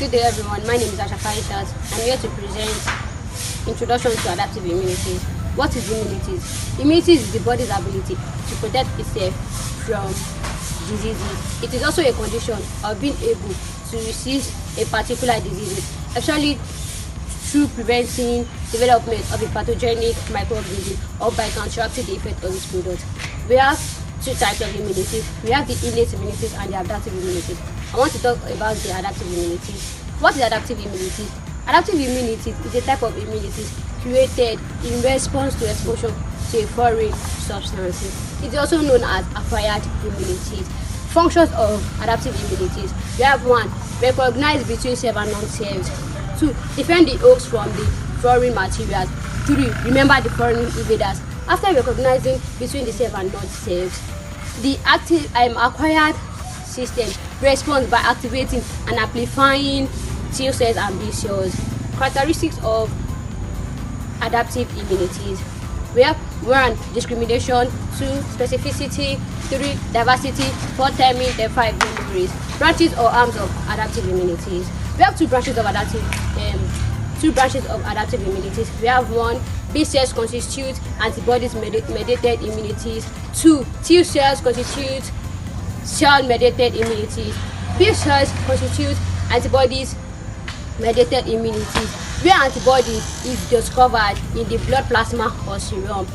Good day everyone, my name is Asha Karitas. I'm here to present Introduction to Adaptive Immunity. What is immunity? Immunity is the body's ability to protect itself from diseases. It is also a condition of being able to resist a particular disease, especially through preventing development of a pathogenic microorganism or by counteracting the effect of its product. We have two types of immunity. We have the innate immunity and the adaptive immunity. I want to talk about the adaptive immunity. What is adaptive immunity? Adaptive immunity is a type of immunity created in response to exposure to a foreign substance. It is also known as acquired immunity. Functions of adaptive immunities: we have 1. Recognize between self and non-self. 2. Defend the host from the foreign materials. 3. Remember the foreign invaders. After recognizing between the self and non-self, the acquired system responds by activating and amplifying T cells and B cells. Characteristics of adaptive immunities: we have 1. Discrimination. 2. Specificity. 3. Diversity. 4. Timing. 5. Memories. Branches or arms of adaptive immunities: we have two branches of adaptive immunities. We have 1. B cells constitute antibodies mediated immunities. 2. T cells constitute cell mediated immunities. B cells constitute antibodies mediated immunities, where antibody is discovered in the blood plasma or serum.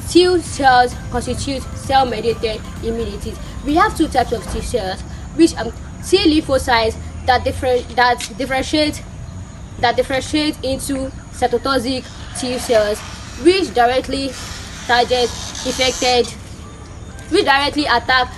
T cells constitute cell mediated immunities. We have two types of T cells, which T lymphocytes that differentiate into cytotoxic T cells, which directly attack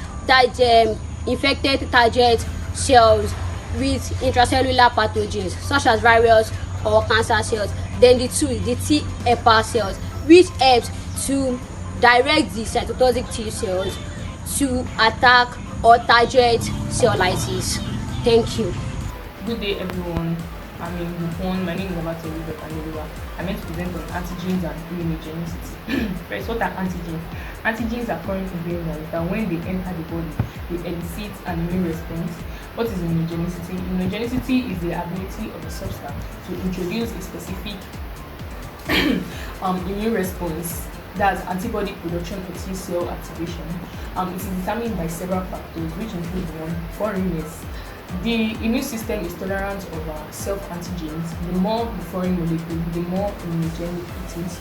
infected target cells with intracellular pathogens such as virus or cancer cells. Then the T helper cells, which helps to direct the cytotoxic T cells to attack or target cell lysis. Thank you. Good day everyone. I'm in group 1. My name is Abatoli. I'm meant to present on antigens and immunogenicity. First, what are antigens? Antigens are foreign invaders that when they enter the body, they elicit an immune response. What is immunogenicity? Immunogenicity is the ability of a substance to introduce a specific immune response, that's antibody production or T cell activation. It is determined by several factors, which include 1. Foreignness. The immune system is tolerant of self-antigens. The more the foreign molecule, the more immunogenic it is.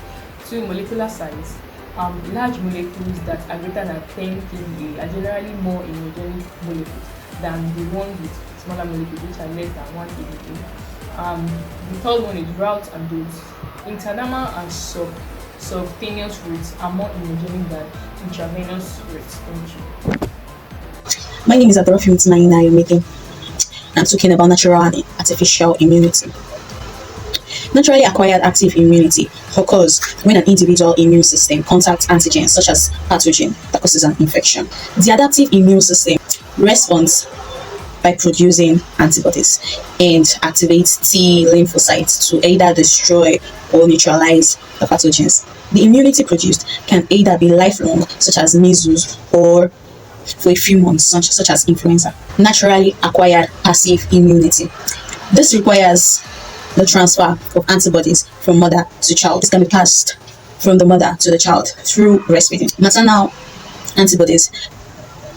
2. Molecular size. Large molecules that are greater than 10 kDa are generally more immunogenic molecules than the ones with smaller molecules, which are less than 1 kDa. The third one is routes and dose. Internal and subcutaneous routes are more immunogenic than intravenous routes. Thank you. My name is Adorofim Making. I'm talking about natural and artificial immunity. Naturally acquired active immunity occurs when an individual immune system contacts antigens such as pathogen that causes an infection. The adaptive immune system responds by producing antibodies and activates T lymphocytes to either destroy or neutralize the pathogens. The immunity produced can either be lifelong, such as measles, or for a few months, such as influenza. Naturally acquired passive immunity. This requires the transfer of antibodies from mother to child. This can be passed from the mother to the child through breastfeeding. Maternal antibodies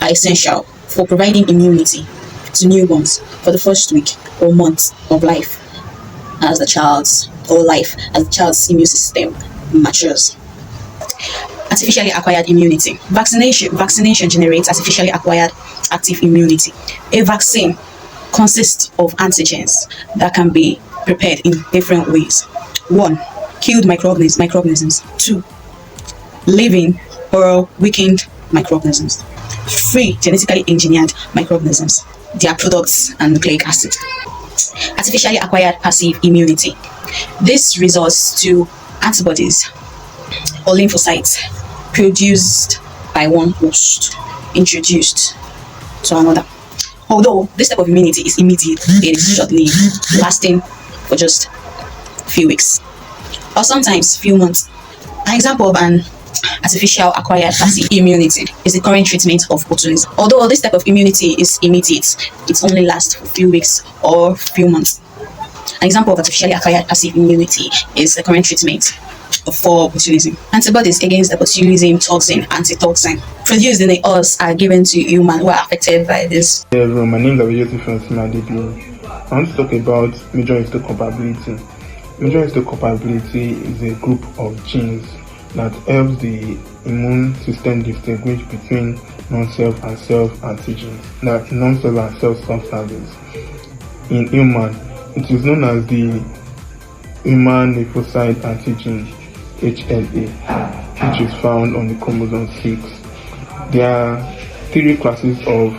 are essential for providing immunity to newborns for the first week or month of life as the child's immune system matures. Artificially acquired immunity. Vaccination generates artificially acquired active immunity. A vaccine consists of antigens that can be prepared in different ways. 1. Killed microorganisms. 2. Living or weakened microorganisms. 3. Genetically engineered microorganisms, their products and nucleic acid. Artificially acquired passive immunity. This results to antibodies or lymphocytes produced by one host introduced to another. Although this type of immunity is immediate, it is short-lived, lasting for just a few weeks or sometimes few months. An example of an artificial acquired passive immunity is the current treatment of botulism. Although this type of immunity is immediate, it only lasts for a few weeks or few months. An example of artificially acquired passive immunity is the current treatment for botulism. Antibodies against the botulism toxin, antitoxin, produced in the us are given to humans who are affected by this. Hey everyone, my name is Abiyotu from Simadebio. I want to talk about major histocompatibility. Major histocompatibility is a group of genes that helps the immune system distinguish between non-self and self antigens, that non-self and self substances. In human, it is known as the human lymphocyte antigen HLA, which is found on the chromosome 6. There are three classes of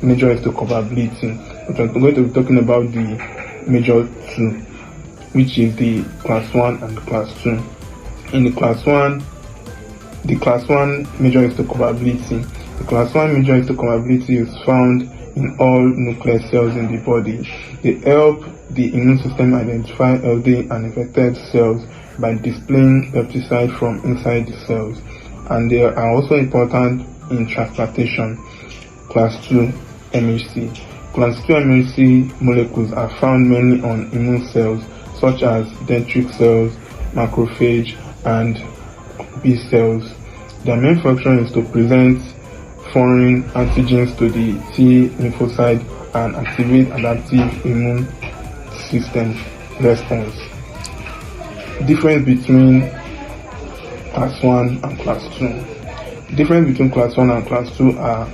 major histocompatibility. I'm going to be talking about the major 2, which is the class 1 and the class 2. In the class 1 major histocompatibility, the class 1 major histocompatibility is found in all nuclear cells in the body. They help the immune system identify healthy and infected cells by displaying peptide from inside the cells, and they are also important in transplantation. Class 2 MHC. Class 2 MHC molecules are found mainly on immune cells such as dendritic cells, macrophage, and B cells. Their main function is to present foreign antigens to the T lymphocyte and activate adaptive immune system response. Difference between class 1 and class 2. Difference between class 1 and class 2 are: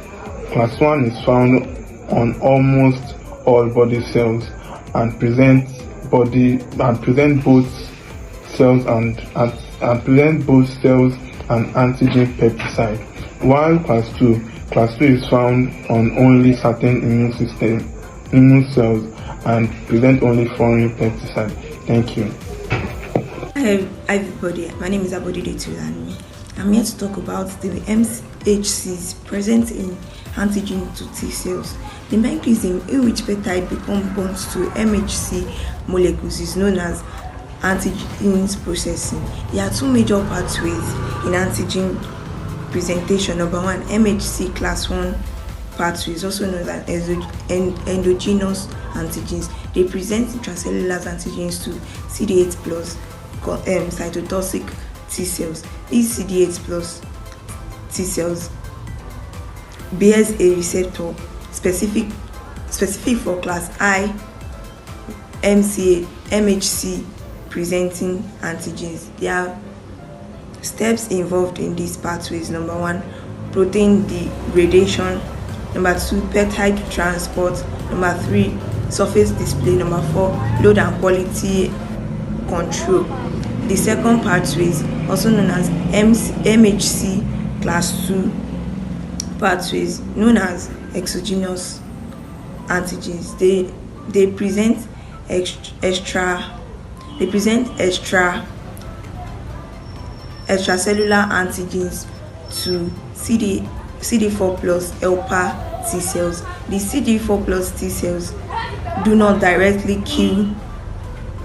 class 1 is found on almost all body cells and present both cells and antigen peptide, while class 2 is found on only certain immune cells and present only foreign peptide. Thank you. Hi everybody, my name is Abodide Tulani. I'm here to talk about the MHCs present in antigen to T cells. The mechanism in which peptide become bonds to MHC molecules is known as antigen processing. There are two major pathways in antigen presentation. Number one, MHC class 1 pathway is also known as endogenous antigens. They present intracellular antigens to CD8 plus cytotoxic T cells. These CD8 plus T cells bears a receptor specific for class I MHC presenting antigens. There are steps involved in these pathways. Number one, protein degradation. Number 2, peptide transport. Number 3, surface display. Number 4, load and quality control. The second pathway is also known as MHC class 2 pathways, known as exogenous antigens. They present extracellular antigens to CD4 plus helper T cells. The CD4 plus T cells do not directly kill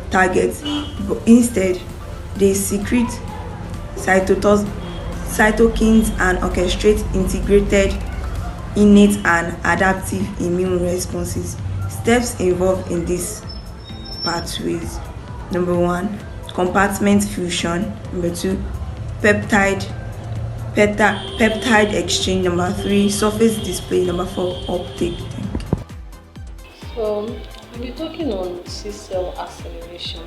targets, but instead they secrete cytokines and orchestrate integrated innate and adaptive immune responses. Steps involved in these pathways: number 1, compartment fusion. Number 2, peptide exchange. Number 3, surface display. Number 4, uptake. So we'll be talking on T cell acceleration.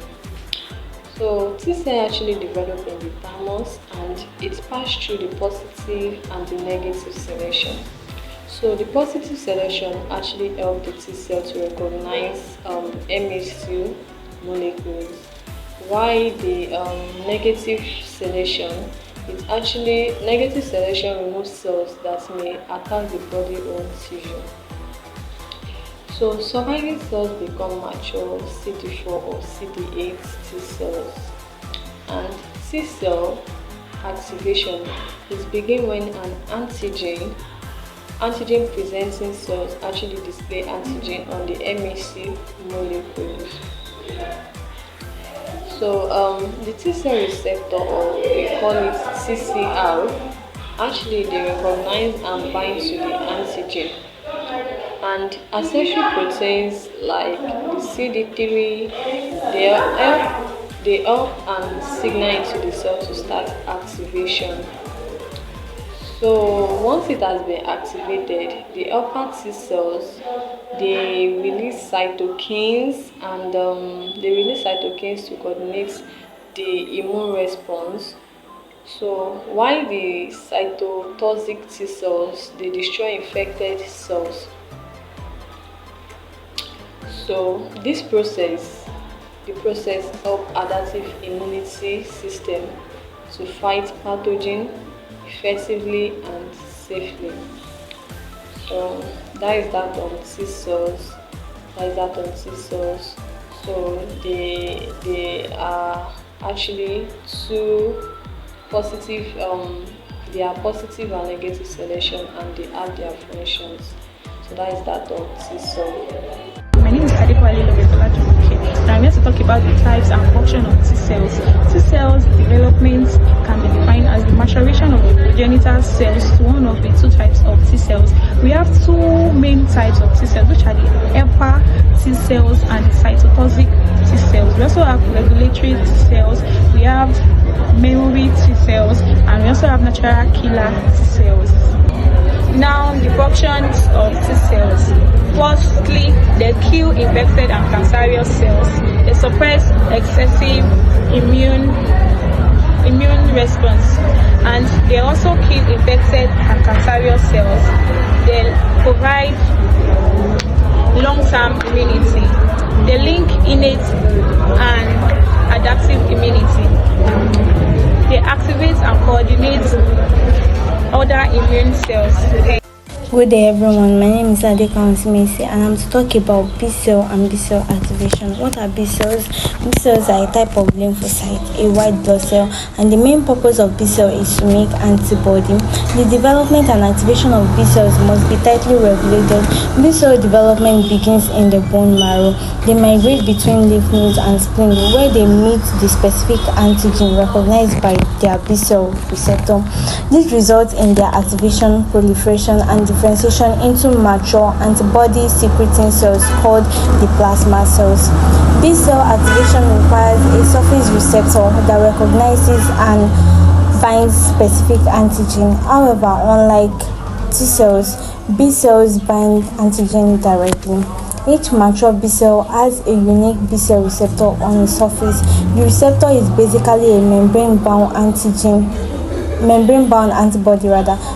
So T cell actually develop in the thymus and it passed through the positive and the negative selection. So the positive selection actually helped the T cell to recognize MHC molecules, while the negative selection removes cells that may attack the body own tissue. So surviving cells become mature CD4 or CD8 T cells, and T cell activation is begin when an antigen presenting cells actually display antigen on the MHC molecules. So the T cell receptor, or we call it TCR, actually they recognize and bind to the antigen. And accessory proteins like the CD3, they help and signal into the cell to start activation. So once it has been activated, the helper T cells, they release cytokines, and to coordinate the immune response. So while the cytotoxic T cells, they destroy infected cells. So the process help adaptive immunity system to fight pathogen effectively and safely. So that is that on T cells. So they are actually two positive. They are positive and negative selection, and they have their functions. So that is that on T cell. My name is Adekwale Lobetola Jumoke, and I'm here to talk about the types and function of T cells. T cells development can be defined as the maturation of the progenitor cells to one of the two types of T cells. We have two main types of T cells, which are the helper T cells and the cytotoxic T cells. We also have regulatory T cells, we have memory T cells, and we also have natural killer T cells. Now, the functions of T cells. Firstly, they kill infected and cancerous cells. They suppress excessive immune response, and they also kill infected and cancerous cells. They provide long-term immunity. They link innate and adaptive immunity. They activate and coordinate other immune cells. Good day everyone, my name is Adeka Onsimesi, and I'm to talk about B cell and B cell activation. What are B cells? B cells are a type of lymphocyte, a white blood cell, and the main purpose of B cell is to make antibody. The development and activation of B cells must be tightly regulated. B cell development begins in the bone marrow. They migrate between lymph nodes and spleen, where they meet the specific antigen recognized by their B cell receptor. This results in their activation, proliferation, and differentiation into mature antibody secreting cells called the plasma cells. B cell activation requires a surface receptor that recognizes and binds specific antigen. However, unlike T cells, B cells bind antigen directly. Each mature B cell has a unique B cell receptor on its surface. The receptor is basically a membrane-bound antibody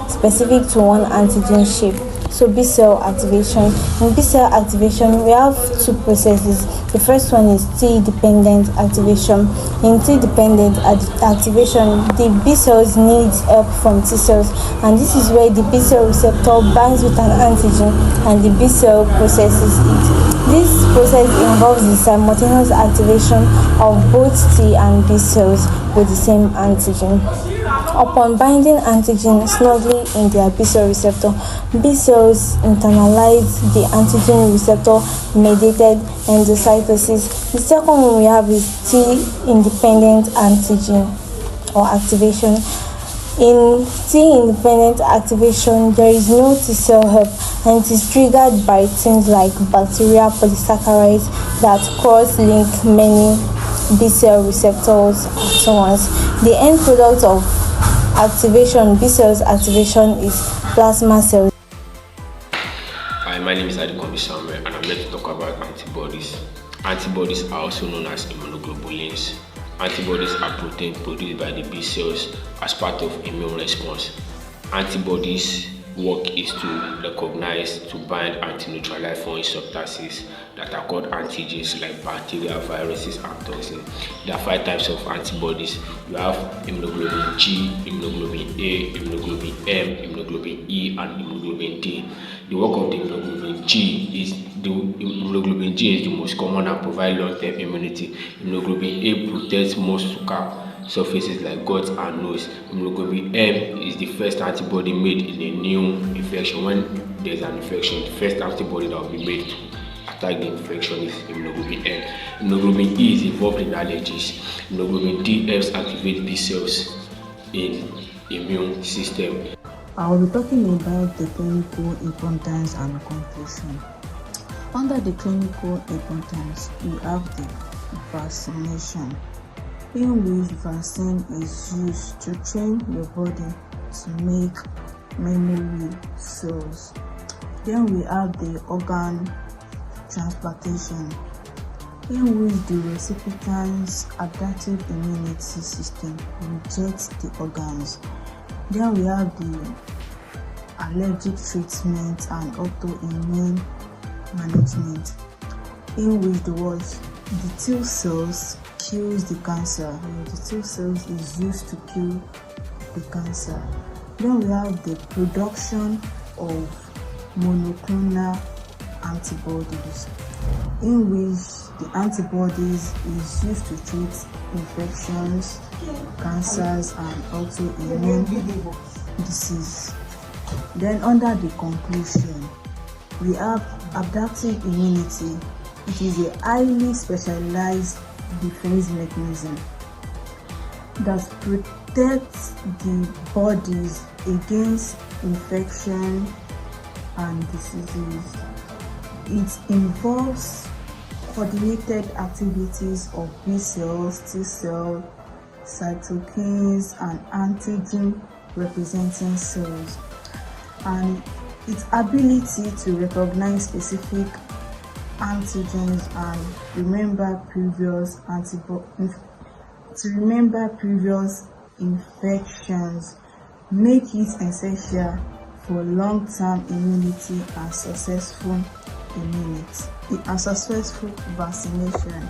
specific to one antigen shape. So B cell activation. In B cell activation, we have two processes. The first one is T-dependent activation. In T-dependent activation, the B cells need help from T cells, and this is where the B cell receptor binds with an antigen and the B cell processes it. This process involves the simultaneous activation of both T and B cells with the same antigen. Upon binding antigen snugly in their B cell receptor, B cells internalize the antigen receptor mediated endocytosis. The second one we have is T-independent antigen or activation. In T-independent activation, there is no T cell help, and it is triggered by things like bacterial polysaccharides that cross-link many B cell receptors at once. The end product of activation, B cells activation, is plasma cells. Hi, my name is Adekwale Samuel, and I'm here to talk about antibodies. Antibodies are also known as immunoglobulins. Antibodies are proteins produced by the B cells as part of immune response. Antibodies' work is to recognize, to bind, and to neutralize foreign substances that are called antigens like bacteria, viruses, and toxins. There are 5 types of antibodies. You have immunoglobulin G, immunoglobulin A, immunoglobulin M, immunoglobulin E, and immunoglobulin D. The work of the immunoglobulin G is the most common and provide long-term immunity. Immunoglobulin A protects most scar surfaces like gut and nose. Immunoglobulin M is the first antibody made in a new infection. When there's an infection, the first antibody that will be made to attack the infection is immunoglobulin M. Immunoglobulin E is involved in allergies. Immunoglobulin D helps activate B cells in immune system. I'll be talking about the clinical importance and conclusion. Under the clinical importance, we have the vaccination, in which vaccine is used to train your body to make memory cells. Then we have the organ transplantation, in which the recipient's adaptive immunity system rejects the organs. Then we have the allergic treatment and autoimmune management, in which the T cells kills the cancer. The T cells is used to kill the cancer. Then we have the production of monoclonal antibodies, in which the antibodies is used to treat infections, cancers, and autoimmune disease. Then under the conclusion, we have adaptive immunity. It is a highly specialized defense mechanism that protects the bodies against infection and diseases. It involves coordinated activities of B cells, T cells, cytokines, and antigen representing cells, and its ability to recognize specific antigens and remember previous infections make it essential for long-term immunity and successful vaccination.